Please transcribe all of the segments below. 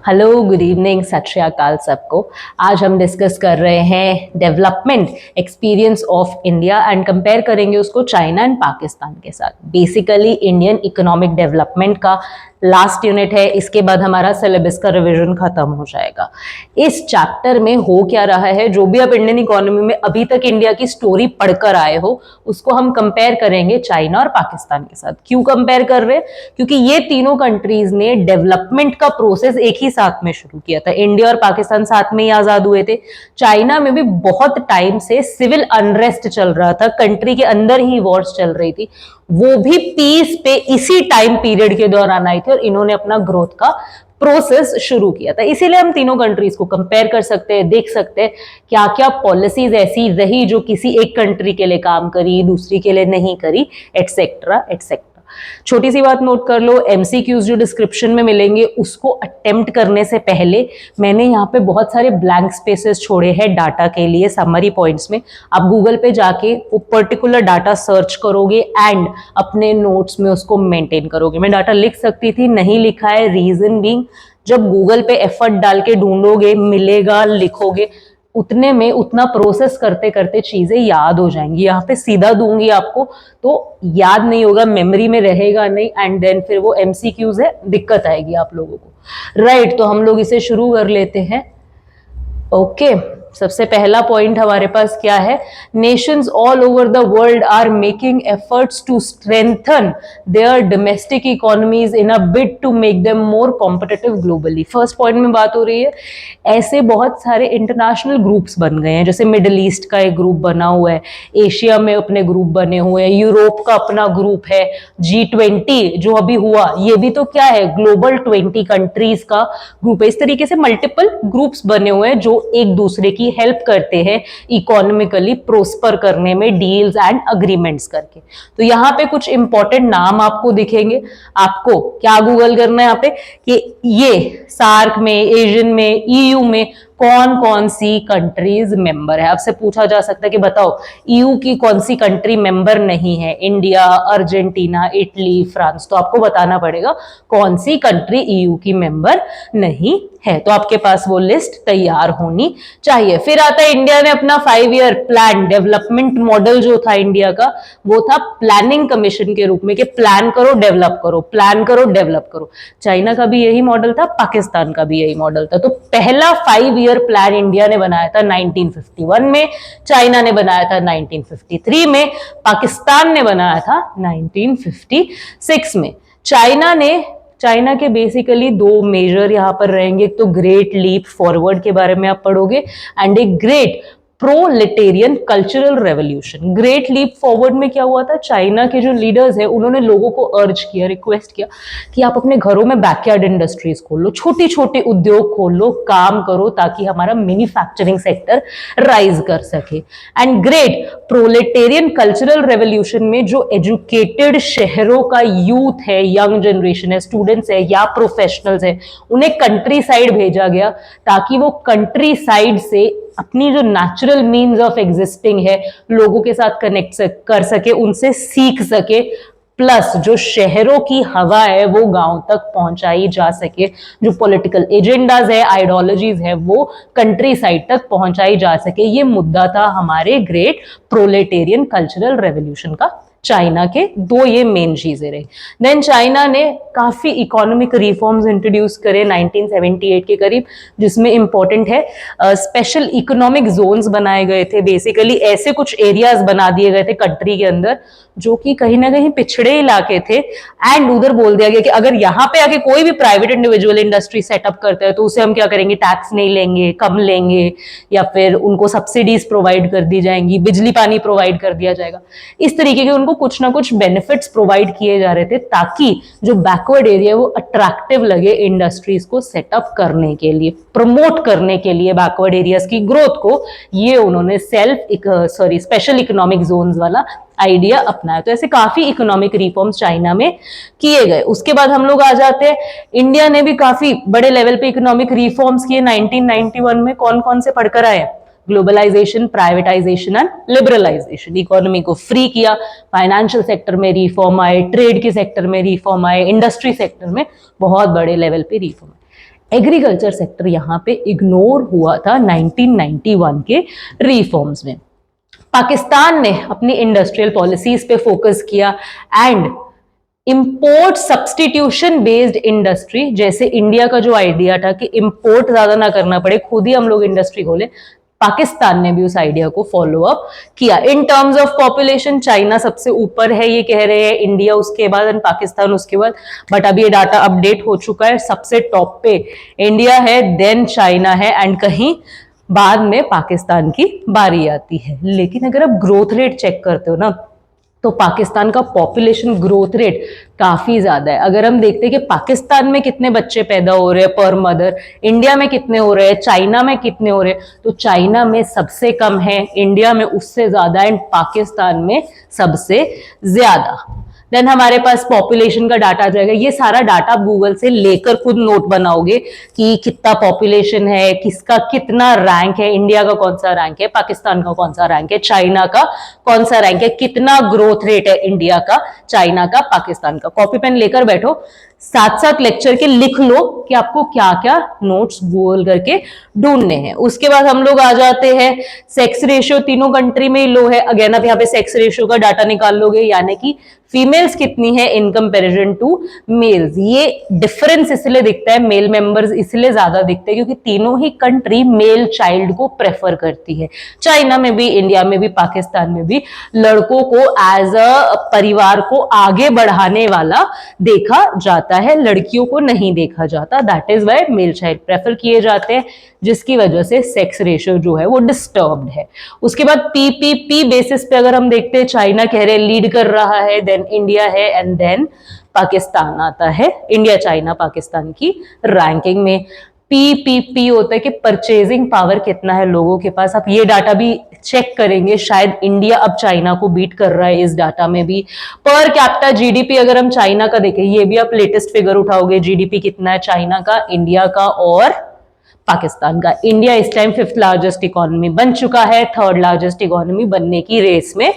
Hello, good evening, सत श्री अकाल सबको। आज हम डिस्कस कर रहे हैं development experience of India and compare करेंगे उसको चाइना एंड पाकिस्तान के साथ। बेसिकली इंडियन इकोनॉमिक डेवलपमेंट का लास्ट यूनिट है। इसके बाद हमारा सिलेबस का रिवीजन खत्म हो जाएगा। इस चैप्टर में हो क्या रहा है, जो भी आप इंडियन इकोनॉमी में अभी तक इंडिया की स्टोरी पढ़कर आए हो, उसको हम कंपेयर करेंगे चाइना और पाकिस्तान के साथ। क्यों कंपेयर कर रहे हैं? क्योंकि ये तीनों कंट्रीज ने डेवलपमेंट का प्रोसेस एक ही साथ में शुरू किया था। इंडिया और पाकिस्तान साथ में ही आजाद हुए थे। चाइना में भी बहुत टाइम से सिविल अनरेस्ट चल रहा था, कंट्री के अंदर ही वॉर्स चल रही थी। वो भी पीस पे इसी टाइम पीरियड के दौरान आई थी और इन्होंने अपना ग्रोथ का प्रोसेस शुरू किया था। इसीलिए हम तीनों कंट्रीज को कंपेयर कर सकते हैं, देख सकते हैं क्या क्या पॉलिसीज ऐसी रही जो किसी एक कंट्री के लिए काम करी, दूसरी के लिए नहीं करी, एटसेट्रा एटसेट्रा। छोटी सी बात नोट कर लो, एमसीक्यूज जो डिस्क्रिप्शन में मिलेंगे उसको अटेम्प्ट करने से पहले मैंने यहाँ पे बहुत सारे ब्लैंक स्पेसेस छोड़े हैं डाटा के लिए समरी पॉइंट्स में। आप गूगल पे जाके वो पर्टिकुलर डाटा सर्च करोगे एंड अपने नोट्स में उसको मेंटेन करोगे। मैं डाटा लिख सकती थी, नहीं लिखा है, रीजन बीइंग जब गूगल पे एफर्ट डाल के ढूंढोगे, मिलेगा, लिखोगे, उतने में उतना प्रोसेस करते करते चीजें याद हो जाएंगी। यहाँ पे सीधा दूंगी आपको तो याद नहीं होगा, मेमोरी में रहेगा नहीं, एंड देन फिर वो एमसीक्यूज है, दिक्कत आएगी आप लोगों को। राइट, तो हम लोग इसे शुरू कर लेते हैं। ओके, सबसे पहला पॉइंट हमारे पास क्या है? Nations all over the world are making efforts to strengthen their domestic economies in a bid to make them more competitive globally. First point में बात हो रही है, ऐसे बहुत सारे इंटरनेशनल ग्रुप्स बन गए हैं। जैसे मिडिल ईस्ट का एक ग्रुप बना हुआ है, एशिया में अपने ग्रुप बने हुए हैं, यूरोप का अपना ग्रुप है, G20 जो अभी हुआ ये भी तो क्या है, ग्लोबल 20 कंट्रीज का ग्रुप है। इस तरीके से मल्टीपल ग्रुप्स बने हुए हैं जो एक दूसरे की हेल्प करते हैं इकोनॉमिकली प्रोस्पर करने में, डील्स एंड अग्रीमेंट्स करके। तो यहाँ पे कुछ इंपॉर्टेंट नाम आपको दिखेंगे। आपको क्या गूगल करना है यहाँ पे कि ये सार्क में, एशियन में, ईयू में कौन कौन सी कंट्रीज मेंबर है। आपसे पूछा जा सकता है कि बताओ ईयू की कौन सी कंट्री मेंबर नहीं है, इंडिया, अर्जेंटीना, इटली, फ्रांस। तो आपको बताना पड़ेगा कौन सी कंट्री ईयू की मेंबर नहीं है। तो आपके पास वो लिस्ट तैयार होनी चाहिए। फिर आता है इंडिया ने अपना 5 ईयर प्लान, डेवलपमेंट मॉडल जो था इंडिया का, वो था प्लानिंग कमीशन के रूप में कि प्लान करो, डेवलप करो, प्लान करो, डेवलप करो। चाइना का भी यही मॉडल था, पाकिस्तान का भी यही मॉडल था। तो पहला 5 ईयर प्लान इंडिया ने बनाया था 1951 में, चाइना ने बनाया था 1953 में, पाकिस्तान ने बनाया था 1956 में। चाइना के बेसिकली दो मेजर यहां पर रहेंगे। एक तो ग्रेट लीप फॉरवर्ड के बारे में आप पढ़ोगे एंड एक great proletarian cultural revolution. Great leap forward में क्या हुआ था, चाइना के जो लीडर्स हैं उन्होंने लोगों को अर्ज किया, रिक्वेस्ट किया कि आप अपने घरों में बैकयार्ड इंडस्ट्रीज खोल लो, छोटे छोटे उद्योग खोल लो, काम करो ताकि हमारा मैन्युफैक्चरिंग सेक्टर राइज कर सके। And great proletarian cultural revolution में जो एजुकेटेड शहरों का यूथ है, यंग जनरेशन है, स्टूडेंट्स है या प्रोफेशनल्स है, उन्हें कंट्री साइड भेजा गया ताकि वो कंट्री साइड से अपनी जो नेचुरल मीन्स ऑफ एग्जिस्टिंग है लोगों के साथ कनेक्ट कर सके, उनसे सीख सके, प्लस जो शहरों की हवा है वो गांव तक पहुंचाई जा सके, जो पॉलिटिकल एजेंडाज है, आइडियोलॉजीज है, वो कंट्री साइड तक पहुंचाई जा सके। ये मुद्दा था हमारे ग्रेट प्रोलेटेरियन कल्चरल रेवोल्यूशन का। चाइना के दो ये मेन चीजें रही। देन चाइना ने काफी इकोनॉमिक रिफॉर्म्स इंट्रोड्यूस करे 1978 के करीब, जिसमें इंपॉर्टेंट है स्पेशल इकोनॉमिक जोन्स बनाए गए थे। बेसिकली ऐसे कुछ एरियाज बना दिए गए थे कंट्री के अंदर जो कि कहीं ना कहीं पिछड़े इलाके थे, एंड उधर बोल दिया गया कि अगर यहाँ पे आके कोई भी प्राइवेट इंडिविजुअल इंडस्ट्री सेटअप करता है तो उसे हम क्या करेंगे, टैक्स नहीं लेंगे, कम लेंगे, या फिर उनको सब्सिडीज प्रोवाइड कर दी जाएंगी, बिजली पानी प्रोवाइड कर दिया जाएगा। इस तरीके के उनको कुछ ना कुछ बेनिफिट्स प्रोवाइड किए जा रहे थे ताकि जो बैकवर्ड एरिया वो अट्रैक्टिव लगे इंडस्ट्रीज को सेटअप करने के लिए, प्रमोट करने के लिए बैकवर्ड एरियाज की ग्रोथ को। ये उन्होंने स्पेशल इकोनॉमिक जोन्स वाला आइडिया अपनाया। तो ऐसे काफी इकोनॉमिक रिफॉर्म्स चाइना में किए गए। उसके बाद हम लोग आ जाते हैं, इंडिया ने भी काफी बड़े लेवल पे इकोनॉमिक रिफॉर्म्स किए 1991 में। कौन कौन से पढ़कर आए? Globalisation, privatisation and liberalisation. Economy को फ्री किया, फाइनेंशियल सेक्टर में रिफॉर्म आए, ट्रेड के सेक्टर में रिफॉर्म आए, इंडस्ट्री सेक्टर में बहुत बड़े लेवल पे रिफॉर्म। एग्रीकल्चर सेक्टर यहाँ पे इग्नोर हुआ था 1991 के रिफॉर्म्स में। पाकिस्तान ने अपनी इंडस्ट्रियल पॉलिसीज पे फोकस किया and import substitution based industry, जैसे इंडिया का जो आइडिया था कि इंपोर्ट ज्यादा ना करना पड़े, खुद ही हम लोग इंडस्ट्री खोले, पाकिस्तान ने भी उस आइडिया को फॉलो अप किया। In terms of population China सबसे ऊपर है ये कह रहे हैं, इंडिया उसके बाद एंड पाकिस्तान उसके बाद, बट अभी ये डाटा अपडेट हो चुका है, सबसे टॉप पे इंडिया है, देन चाइना है एंड कहीं बाद में पाकिस्तान की बारी आती है। लेकिन अगर आप ग्रोथ रेट चेक करते हो ना, तो पाकिस्तान का पॉपुलेशन ग्रोथ रेट काफी ज्यादा है। अगर हम देखते हैं कि पाकिस्तान में कितने बच्चे पैदा हो रहे हैं पर मदर, इंडिया में कितने हो रहे हैं, चाइना में कितने हो रहे हैं, तो चाइना में सबसे कम है, इंडिया में उससे ज्यादा एंड पाकिस्तान में सबसे ज्यादा। देन हमारे पास पॉपुलेशन का डाटा आ जाएगा। ये सारा डाटा गूगल से लेकर खुद नोट बनाओगे कि कितना पॉपुलेशन है, किसका कितना रैंक है, इंडिया का कौन सा रैंक है, पाकिस्तान का कौन सा रैंक है, चाइना का कौन सा रैंक है, कितना ग्रोथ रेट है इंडिया का, चाइना का, पाकिस्तान का। कॉपी पेन लेकर बैठो, साथ साथ लेक्चर के लिख लो कि आपको क्या क्या नोट्स गूगल करके ढूंढने हैं। उसके बाद हम लोग आ जाते हैं, सेक्स रेशियो तीनों कंट्री में लो है। अगेन आप यहाँ पे सेक्स रेशियो का डाटा निकाल लोगे, यानी कि फीमेल्स कितनी है इन कंपैरिजन टू मेल्स। ये डिफरेंस इसलिए दिखता है, मेल मेंबर्स इसलिए ज्यादा दिखते हैं क्योंकि तीनों ही कंट्री मेल चाइल्ड को प्रेफर करती है। चाइना में भी, इंडिया में भी, पाकिस्तान में भी लड़कों को एज अ परिवार को आगे बढ़ाने वाला देखा जाता है, लड़कियों को नहीं देखा जाता। That is why male child prefer किए जाते हैं, जिसकी वजह से सेक्स रेशियो जो है वो डिस्टर्ब्ड है। उसके बाद पीपीपी बेसिस पे अगर हम देखते हैं, चाइना कह रहे लीड कर रहा है, देन इंडिया है एंड देन पाकिस्तान आता है। इंडिया, चाइना, पाकिस्तान की रैंकिंग में पीपीपी होता है कि परचेजिंग पावर कितना है लोगों के पास। आप ये डाटा भी चेक करेंगे, शायद इंडिया अब चाइना को बीट कर रहा है इस डाटा में भी। पर कैपिटा जीडीपी अगर हम चाइना का देखें, ये भी आप लेटेस्ट फिगर उठाओगे, जीडीपी कितना है चाइना का, इंडिया का और पाकिस्तान का। इंडिया इस टाइम 5th लार्जेस्ट इकोनॉमी बन चुका है, 3rd लार्जेस्ट इकोनॉमी बनने की रेस में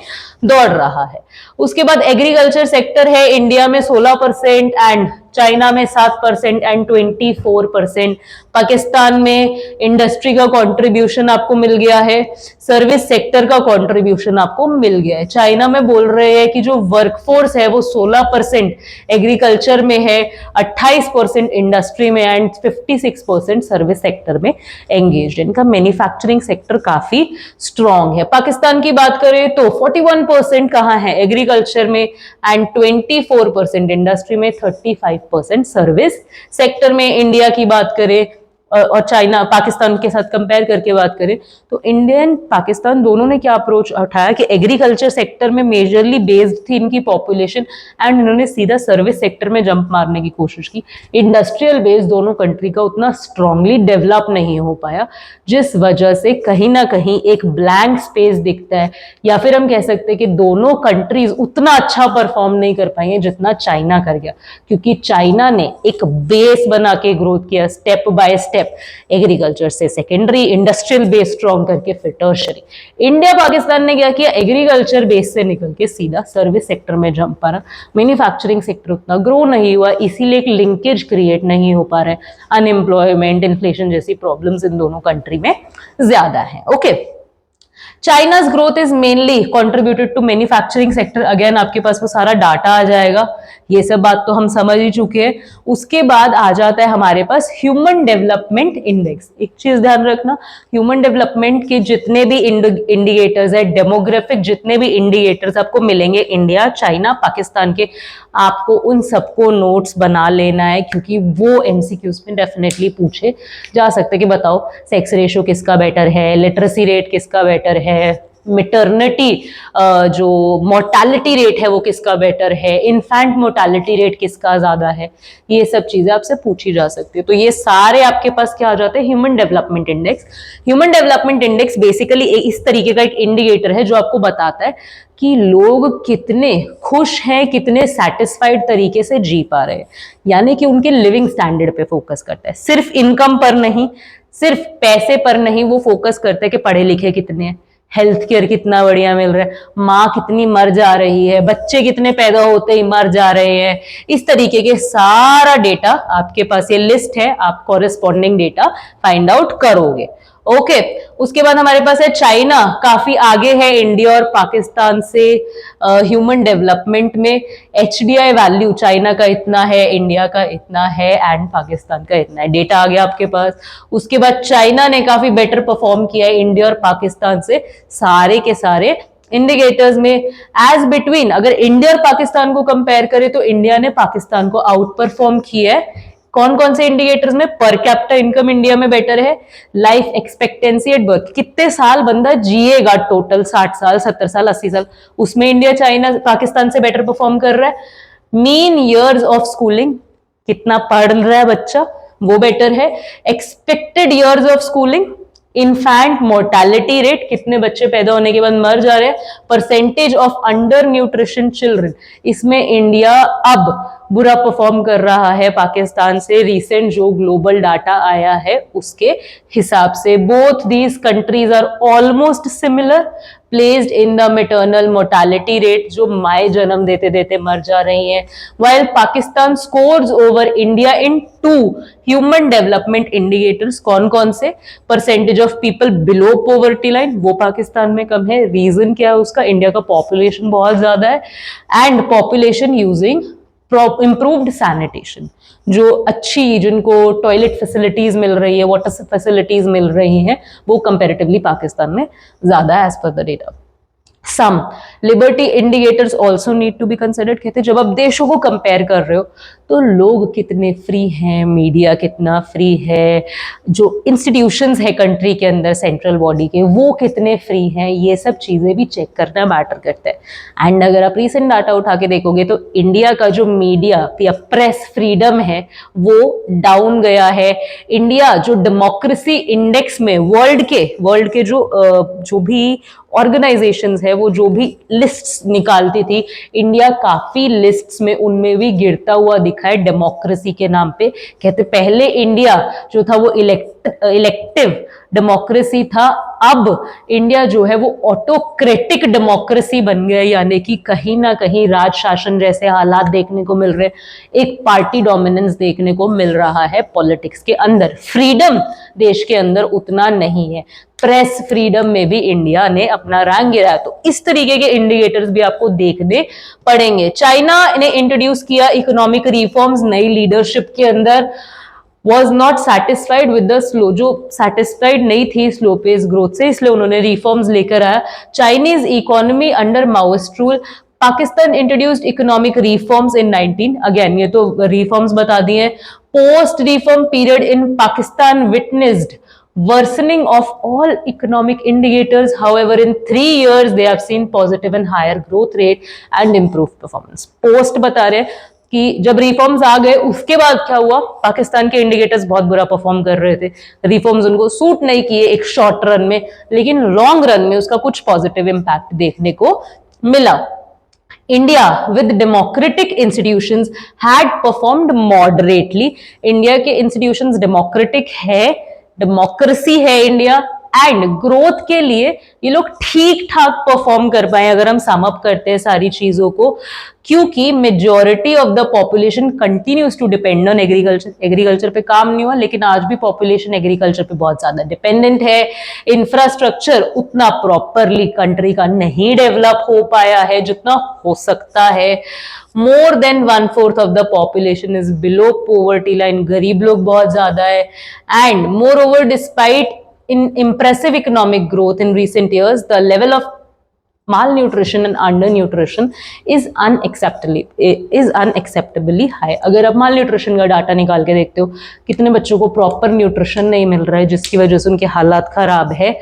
दौड़ रहा है। उसके बाद एग्रीकल्चर सेक्टर है इंडिया में 16% एंड चाइना में 7% एंड 24%। पाकिस्तान में इंडस्ट्री का कंट्रीब्यूशन आपको मिल गया है, सर्विस सेक्टर का कंट्रीब्यूशन आपको मिल गया है। चाइना में बोल रहे हैं कि जो वर्कफोर्स है वो 16% एग्रीकल्चर में है, 28% इंडस्ट्री में एंड 56% सर्विस सेक्टर में एंगेज्ड। इनका मैन्युफैक्चरिंग सेक्टर काफी स्ट्रॉन्ग है। पाकिस्तान की बात करें तो 41% कहाँ है एग्रीकल्चर में एंड 24% इंडस्ट्री में, 35% सर्विस सेक्टर में। इंडिया की बात करें और चाइना, पाकिस्तान के साथ कंपेयर करके बात करें तो इंडिया एंड पाकिस्तान दोनों ने क्या अप्रोच उठाया कि एग्रीकल्चर सेक्टर में मेजरली बेस्ड थी इनकी पॉपुलेशन एंड इन्होंने सीधा सर्विस सेक्टर में जंप मारने की कोशिश की। इंडस्ट्रियल बेस दोनों कंट्री का उतना स्ट्रांगली डेवलप नहीं हो पाया, जिस वजह से कहीं ना कहीं एक ब्लैंक स्पेस दिखता है, या फिर हम कह सकते हैं कि दोनों कंट्रीज उतना अच्छा परफॉर्म नहीं कर पाई हैं जितना चाइना कर गया, क्योंकि चाइना ने एक बेस बना के ग्रोथ किया स्टेप बाय स्टेप, एग्रीकल्चर से सेकेंडरी, इंडस्ट्रियल बेस स्ट्रॉन्ग करके फिर टर्शरी। इंडिया पाकिस्तान ने क्या किया, एग्रीकल्चर बेस से निकल के सीधा सर्विस सेक्टर में जंप पा रहा, मैन्युफैक्चरिंग सेक्टर उतना ग्रो नहीं हुआ, इसीलिए एक लिंकेज क्रिएट नहीं हो पा रहा है। अनएम्प्लॉयमेंट, इन्फ्लेशन जैसी प्रॉब्लम्स इन दोनों कंट्री में ज्यादा है। Okay, चाइना's growth is mainly contributed to manufacturing sector। Again आपके पास वो सारा डाटा आ जाएगा, ये सब बात तो हम समझ ही चुके हैं। उसके बाद आ जाता है हमारे पास ह्यूमन डेवलपमेंट इंडेक्स। एक चीज ध्यान रखना, ह्यूमन डेवलपमेंट के जितने भी इंडिकेटर्स है, डेमोग्राफिक जितने भी इंडिकेटर्स आपको मिलेंगे इंडिया, चाइना, पाकिस्तान के, आपको उन सबको नोट्स बना लेना है, क्योंकि वो एमसीक्यूज में डेफिनेटली पूछे जा सकते हैं कि बताओ सेक्स रेशियो किसका बेटर है, लिटरेसी रेट किसका बेटर है, मिटर्निटी जो मोर्टालिटी रेट है वो किसका बेटर है, इन्फेंट मोर्टालिटी रेट किसका ज्यादा है, ये सब चीजें आपसे पूछी जा सकती है। तो ये सारे आपके पास क्या आ जाते हैं, human development index. Human development index basically इस तरीके का एक इंडिकेटर है जो आपको बताता है कि लोग कितने खुश हैं, कितने सेटिस्फाइड तरीके से जी पा रहे हैं, यानी कि उनके लिविंग स्टैंडर्ड पे फोकस करता है, सिर्फ इनकम पर नहीं, सिर्फ पैसे पर नहीं, वो फोकस करते हैं कि पढ़े लिखे कितने हैं, हेल्थ केयर कितना बढ़िया मिल रहा है, माँ कितनी मर जा रही है, बच्चे कितने पैदा होते ही मर जा रहे हैं, इस तरीके के सारा डेटा आपके पास, ये लिस्ट है, आप कॉरेस्पॉन्डिंग डेटा फाइंड आउट करोगे। ओके उसके बाद हमारे पास है चाइना, काफी आगे है इंडिया और पाकिस्तान से ह्यूमन डेवलपमेंट में। एचडीआई वैल्यू चाइना का इतना है, इंडिया का इतना है एंड पाकिस्तान का इतना है, डेटा आ गया आपके पास। उसके बाद चाइना ने काफी बेटर परफॉर्म किया है इंडिया और पाकिस्तान से, सारे के सारे इंडिकेटर्स में। एज बिटवीन अगर इंडिया और पाकिस्तान को कंपेयर करें तो इंडिया ने पाकिस्तान को आउट परफॉर्म किया है। कौन कौन से इंडिकेटर्स में? पर कैपिटा इनकम इंडिया में बेटर है, लाइफ एक्सपेक्टेंसी एट बर्थ, कितने साल बंदा जिएगा टोटल, 60 साल 70 साल 80 साल, उसमें इंडिया चाइना पाकिस्तान से बेटर परफॉर्म कर रहा है। मीन ईयर्स ऑफ स्कूलिंग, कितना पढ़ रहा है बच्चा, वो बेटर है। Expected years of schooling, infant mortality rate, कितने बच्चे पैदा होने के बाद मर जा रहे हैं, percentage of under nutrition children, इसमें इंडिया अब बुरा परफॉर्म कर रहा है पाकिस्तान से, रीसेंट जो ग्लोबल डाटा आया है उसके हिसाब से। Both these countries are almost similar placed in the maternal mortality rate, जो माए जन्म देते देते मर जा रही हैं, while Pakistan scores over India in 2 human development indicators. कौन कौन से? Percentage of people below poverty line, वो पाकिस्तान में कम है, रीजन क्या है उसका? इंडिया का पॉपुलेशन बहुत ज्यादा है, and population using improved sanitation, जो अच्छी जिनको टॉयलेट फैसिलिटीज मिल रही है, वाटर फैसिलिटीज मिल रही हैं, वो कंपैरेटिवली पाकिस्तान में ज्यादा है as per the data. Some liberty indicators also need to be considered. कहते हैं जब आप देशों को कंपेयर कर रहे हो तो लोग कितने फ्री हैं, मीडिया कितना फ्री है, जो इंस्टीट्यूशंस है कंट्री के अंदर सेंट्रल बॉडी के वो कितने फ्री हैं, ये सब चीजें भी चेक करना मैटर करता है। एंड अगर आप रिसेंट डाटा उठा के देखोगे तो इंडिया का जो मीडिया या प्रेस फ्रीडम है वो डाउन गया है। इंडिया जो डेमोक्रेसी इंडेक्स में वर्ल्ड के जो भी ऑर्गेनाइजेशंस है, वो जो भी लिस्ट्स निकालती थी, इंडिया काफी लिस्ट्स में उनमें भी गिरता हुआ दिखा है डेमोक्रेसी के नाम पे। कहते पहले इंडिया जो था वो इलेक्टिव डेमोक्रेसी था, अब इंडिया जो है वो ऑटोक्रेटिक डेमोक्रेसी बन गया, यानी कि कहीं ना कहीं राज शासन जैसे हालात देखने को मिल रहे, एक पार्टी डोमिनेंस देखने को मिल रहा है पॉलिटिक्स के अंदर। फ्रीडम देश के अंदर उतना नहीं है, प्रेस फ्रीडम में भी इंडिया ने अपना रैंक गिराया। तो इस तरीके के इंडिकेटर्स भी आपको देखने पड़ेंगे। चाइना ने इंट्रोड्यूस किया इकोनॉमिक रिफॉर्म्स नई लीडरशिप के अंदर, was not satisfied with the slow, जो satisfied नहीं थी स्लो पेस ग्रोथ से, इसलिए उन्होंने रिफॉर्म्स लेकर आया। Chinese economy under Maoist rule, Pakistan introduced economic reforms in 19, again ये तो रिफॉर्म्स बता दिए। Post reform period in Pakistan witnessed worsening of all economic indicators, however in 3 years they have seen positive and higher growth rate and improved performance। Post बता रहे कि जब reforms आ गए उसके बाद क्या हुआ, पाकिस्तान के इंडिकेटर्स बहुत बुरा परफॉर्म कर रहे थे, रिफॉर्म्स उनको सूट नहीं किए एक शॉर्ट रन में, लेकिन लॉन्ग रन में उसका कुछ पॉजिटिव इंपैक्ट देखने को मिला। India with democratic institutions had performed moderately। India के इंस्टीट्यूशंस डेमोक्रेटिक है, डेमोक्रेसी है इंडिया, एंड ग्रोथ के लिए ये लोग ठीक ठाक परफॉर्म कर पाए अगर हम सम अप करते हैं सारी चीजों को, क्योंकि majority of the population continues to depend on agriculture. Agriculture पे काम नहीं हुआ, लेकिन आज भी पॉपुलेशन एग्रीकल्चर पे बहुत ज्यादा डिपेंडेंट है। इंफ्रास्ट्रक्चर उतना प्रॉपरली कंट्री का नहीं डेवलप हो पाया है जितना हो सकता है। More than 1/4 of the population is below poverty line, गरीब लोग बहुत ज्यादा है। And more over despite in impressive economic growth in recent years, the level of malnutrition and undernutrition is unacceptably high। अगर आप malnutrition का डाटा निकाल के देखते हो, कितने बच्चों को प्रॉपर न्यूट्रिशन नहीं मिल रहा है जिसकी वजह से उनके हालात खराब है,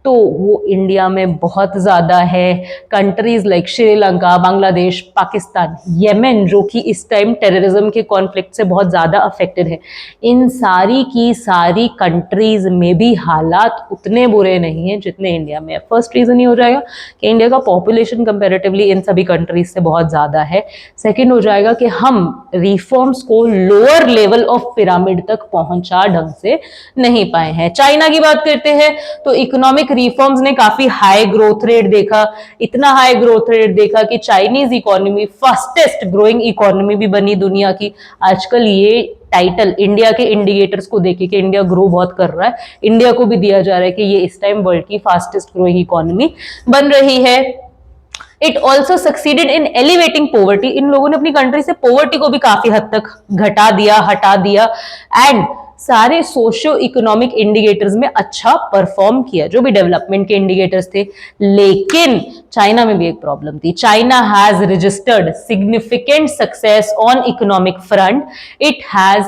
तो वो इंडिया में बहुत ज्यादा है। Countries like Sri Lanka, Bangladesh, Pakistan, Yemen जो कि इस टाइम टेररिज्म के कॉन्फ्लिक्ट से बहुत ज्यादा अफेक्टेड है, इन सारी की सारी कंट्रीज में भी हालात उतने बुरे नहीं हैं जितने इंडिया में है। फर्स्ट रीजन ये हो जाएगा कि इंडिया का पॉपुलेशन कंपैरेटिवली इन सभी कंट्रीज से बहुत ज्यादा है। सेकेंड हो जाएगा कि हम रिफॉर्म्स को लोअर लेवल ऑफ पिरामिड तक पहुंचा ढंग से नहीं पाए हैं। चाइना की बात करते हैं तो इकोनॉमिक इकोनॉमिक रिफॉर्म्स ने काफी हाई ग्रोथ रेट देखा, इतना हाई ग्रोथ रेट देखा कि Chinese economy fastest growing economy भी बनी दुनिया की। आजकल ये टाइटल इंडिया के इंडिकेटर्स को देखिए कि इंडिया ग्रो बहुत कर रहा है, इंडिया को भी दिया जा रहा है कि ये इस टाइम वर्ल्ड की फास्टेस्ट ग्रोइंग इकोनॉमी बन रही है। It also succeeded in elevating poverty, इन लोगों ने अपनी कंट्री से पॉवर्टी को भी काफी हद तक घटा दिया, हटा दिया, एंड सारे सोशियो इकोनॉमिक इंडिकेटर्स में अच्छा परफॉर्म किया, जो भी डेवलपमेंट के इंडिकेटर्स थे। लेकिन चाइना में भी एक प्रॉब्लम थी। China has registered significant success on economic front, it has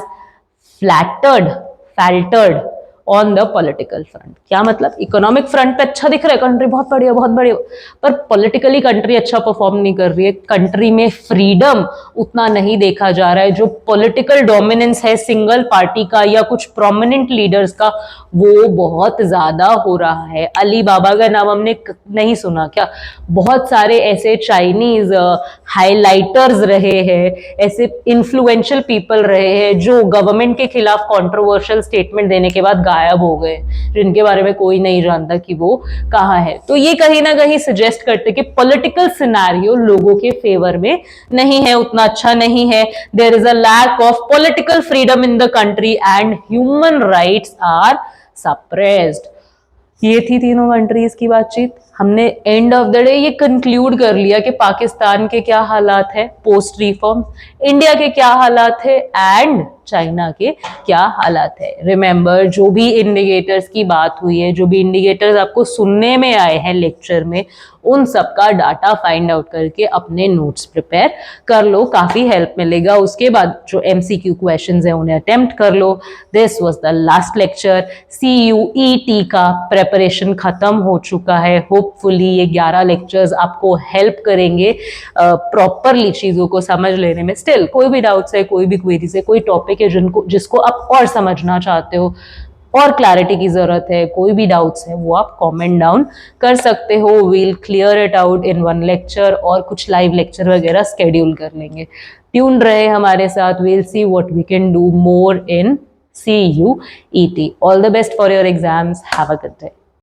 faltered on the political front. क्या मतलब? इकोनॉमिक फ्रंट पे अच्छा दिख रहा है, कंट्री बहुत बढ़िया बहुत बढ़िया, पर पॉलिटिकली कंट्री अच्छा परफॉर्म नहीं कर रही है। कंट्री में फ्रीडम उतना नहीं देखा जा रहा है, जो पॉलिटिकल डोमिनेंस है सिंगल पार्टी का या कुछ प्रोमिनेंट लीडर्स का, वो बहुत ज्यादा हो रहा है। अली बाबा का नाम हमने नहीं सुना क्या? बहुत सारे ऐसे चाइनीज हाईलाइटर्स रहे हैं, ऐसे इन्फ्लुएंशियल पीपल रहे हैं जो गवर्नमेंट के खिलाफ कंट्रोवर्शियल स्टेटमेंट देने के बाद गायब हो गए, जिनके बारे में कोई नहीं जानता कि वो कहाँ है। तो ये कहीं ना कहीं सजेस्ट करते कि पॉलिटिकल सिनेरियो लोगों के फेवर में नहीं है, उतना अच्छा नहीं है। There is a lack of political freedom in the country and human rights are suppressed. ये थी तीनों कंट्रीज की बातचीत। हमने एंड ऑफ द डे ये कंक्लूड कर लिया कि पाकिस्तान के क्या हालात है पोस्ट रिफॉर्म, इंडिया के क्या हालात है, एंड चाइना के क्या हालात है। रिमेंबर, जो भी इंडिकेटर्स की बात हुई है, जो भी इंडिकेटर्स आपको सुनने में आए हैं लेक्चर में, उन सब का डाटा फाइंड आउट करके अपने नोट्स प्रिपेयर कर लो, काफी हेल्प मिलेगा। उसके बाद जो MCQ क्वेश्चंस हैं उन्हें अटेम्प्ट कर लो। This was the last lecture. CUET का प्रेपरेशन खत्म हो चुका है। होपफुली ये 11 लेक्चर्स आपको हेल्प करेंगे प्रॉपरली चीजों को समझ लेने में। स्टिल कोई भी डाउट्स है, कोई भी क्वेरीज है, कोई टॉपिक है जिसको आप और समझना चाहते हो और क्लैरिटी की जरूरत है, कोई भी डाउट्स है, वो आप कमेंट डाउन कर सकते हो। We'll clear it out in one lecture, और कुछ लाइव लेक्चर वगैरह स्केड्यूल कर लेंगे। ट्यून रहे हमारे साथ। We'll see what we can do more in CUET. All the best for your exams. Have a good day.